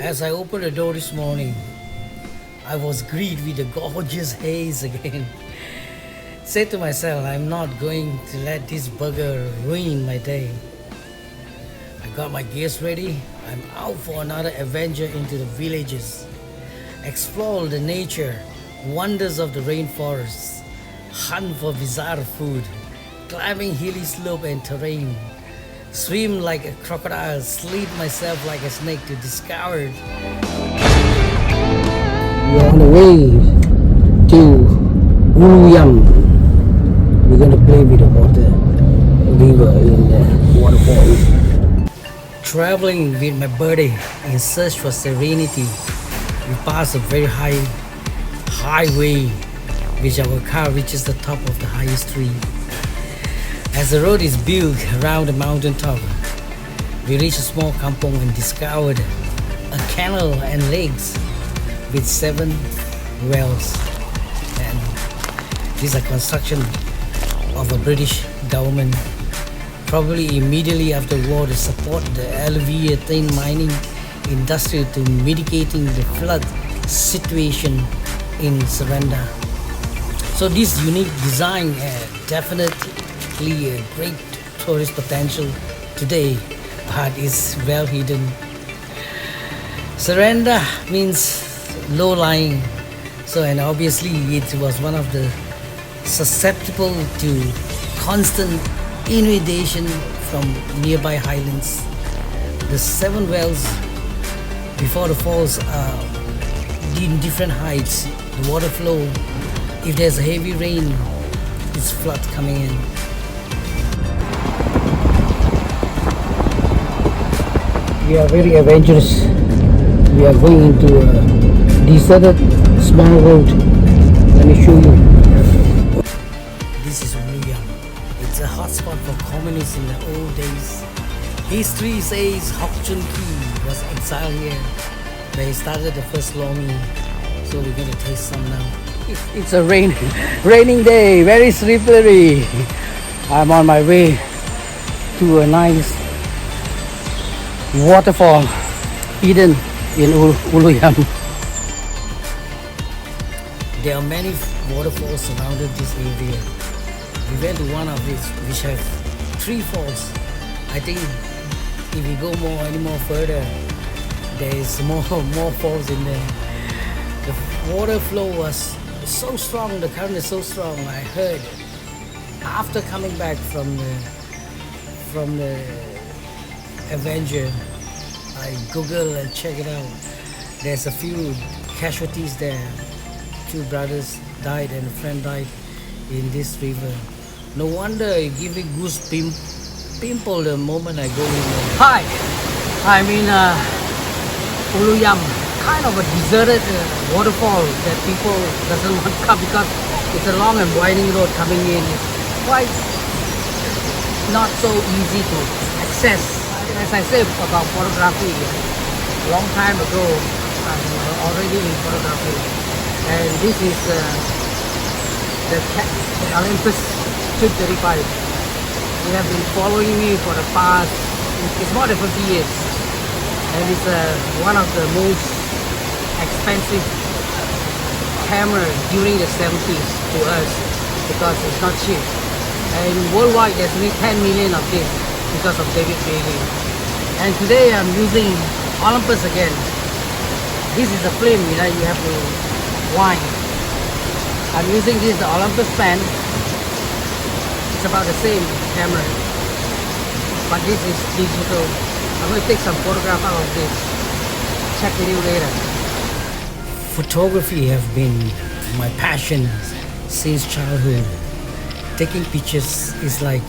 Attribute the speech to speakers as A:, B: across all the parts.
A: As I opened the door this morning, I was greeted with a gorgeous haze again. Said to myself, I'm not going to let this bugger ruin my day. I got my gears ready. I'm out for another adventure into the villages. Explore the nature, wonders of the rainforests, hunt for bizarre food, climbing hilly slope and terrain, swim like a crocodile, sleep myself like a snake to discover. We're on the way to Uluyam. We're going to play with the water river in the waterfall. Traveling with my buddy in search for serenity, we pass a very high highway, which our car reaches the top of the highest tree. As the road is built around the mountain top, we reach a small kampong and discovered a canal and lakes with 7 wells. And these are construction of a British government, probably immediately after war, to support the elevated mining industry to mitigating the flood situation in Sevenwells. So this unique design definitely a great tourist potential today, but is well hidden. Surrender means low-lying, so and obviously it was one of the susceptible to constant inundation from nearby highlands. The 7 wells before the falls are in different heights. The water flow, if there's a heavy rain, it's flood coming in. We are very adventurous. We are going into a deserted small road. Let me show you. This is Uluyam. It's a hotspot for communists in the old days. History says Hok Chun Ki was exiled here, where he started the first longing. So we're going to taste some now. It's a raining day, very slippery. I'm on my way to a nice waterfall hidden in Uluyam. There are many waterfalls surrounded this area. We went to one of these which have 3 falls. I think if we go any more further, there is more falls in there. The water flow was so strong, the current is so strong. I heard after coming back from the adventure, I Google and check it out. There's a few casualties there. 2 brothers died and a friend died in this river. No wonder it gave me goose pimple the moment I go in there. Hi, I'm in Uluyam, kind of a deserted waterfall that people doesn't want to come because it's a long and winding road coming in. It's quite not so easy to access. As I said about photography, a long time ago I'm already in photography, and this is the Olympus 235. They have been following me for the past, it's more than 50 years, and it's one of the most expensive camera during the 70s to us because it's not cheap. And worldwide there's only 10 million of this because of David Bailey. And today I'm using Olympus again. This is a film that you have to wind. I'm using this, the Olympus pen. It's about the same camera, but this is digital. I'm going to take some photograph out of this. Check with you later. Photography have been my passion since childhood. Taking pictures is like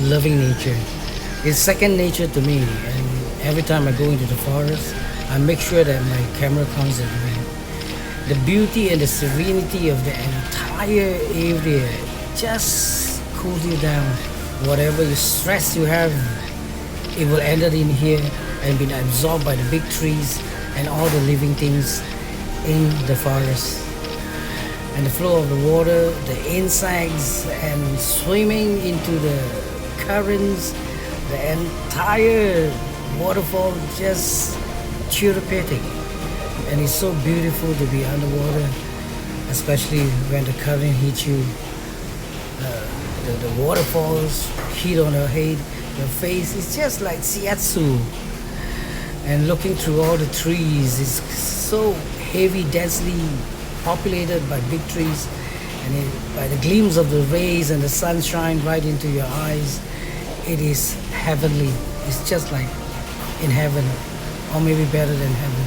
A: loving nature. It's second nature to me, and every time I go into the forest, I make sure that my camera comes with me. The beauty and the serenity of the entire area just cools you down. Whatever stress you have, it will end up in here and be absorbed by the big trees and all the living things in the forest. And the flow of the water, the insects, and swimming into the currents, the entire waterfall just therapeutic, and it's so beautiful to be underwater, especially when the current hits you. The waterfalls hit on your head, your face. It's just like shiatsu. And looking through all the trees, it's so heavy, densely populated by big trees, and by the gleams of the rays and the sunshine right into your eyes, it is heavenly. It's just like in heaven, or maybe better than heaven.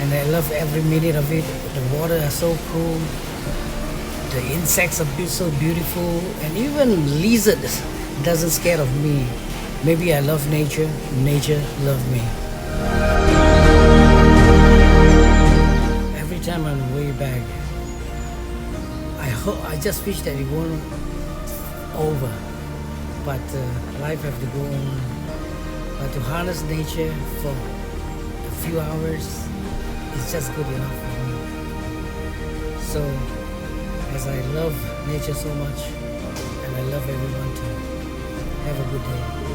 A: And I love every minute of it. The water is so cool. The insects are so beautiful, and even lizards doesn't scare of me. Maybe I love nature. Nature loves me. Every time I'm way back, I just wish that it won't over. But life have to go on. But to harness nature for a few hours is just good enough for me. So, as I love nature so much, and I love everyone too, have a good day.